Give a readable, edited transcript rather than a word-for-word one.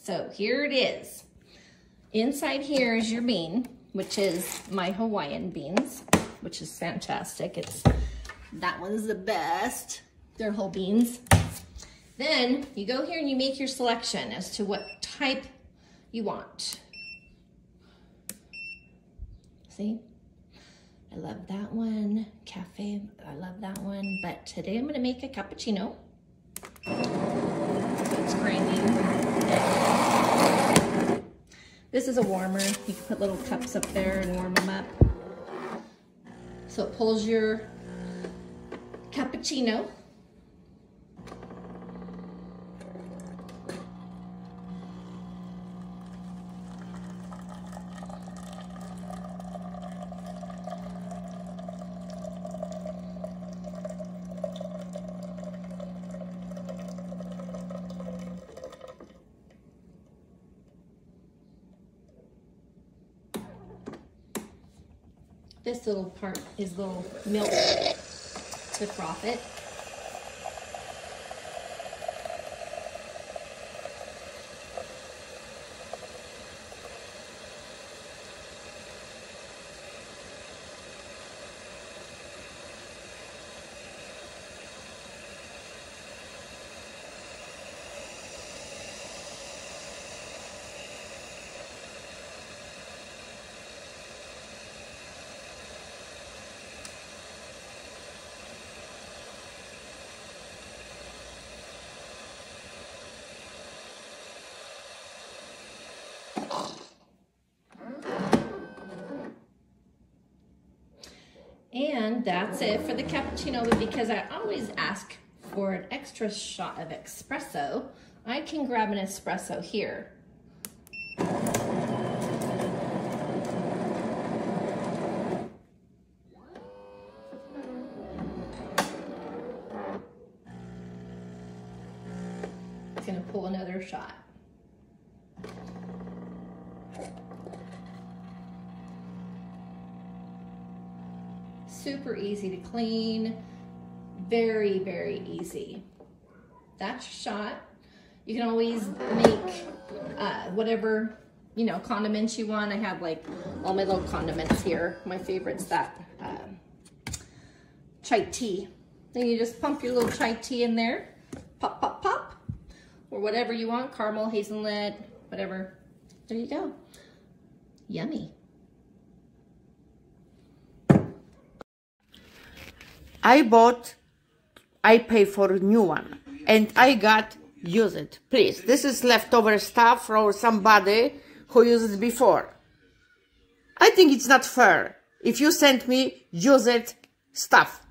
So here it is. Inside here is your bean, which is my Hawaiian beans, which is fantastic. That one's the best. They're whole beans. Then you go here and you make your selection as to what type you want. See? I love that one. Cafe, I love that one. But today I'm gonna make a cappuccino. So it's grinding. This is a warmer. You can put little cups up there and warm them up. So it pulls your cappuccino. This little part is little milk to froth it. And that's it for the cappuccino, but because I always ask for an extra shot of espresso, I can grab an espresso here. It's gonna pull another shot. Super easy to clean, very, very easy. That's your shot. You can always make whatever, you know, condiments you want. I have like all my little condiments here. My favorite's that chai tea. Then you just pump your little chai tea in there, pop, pop, pop, or whatever you want, caramel, hazelnut, whatever. There you go. Yummy. I pay for a new one and I got use it. Please, this is leftover stuff from somebody who used it before. I think it's not fair if you send me use it stuff.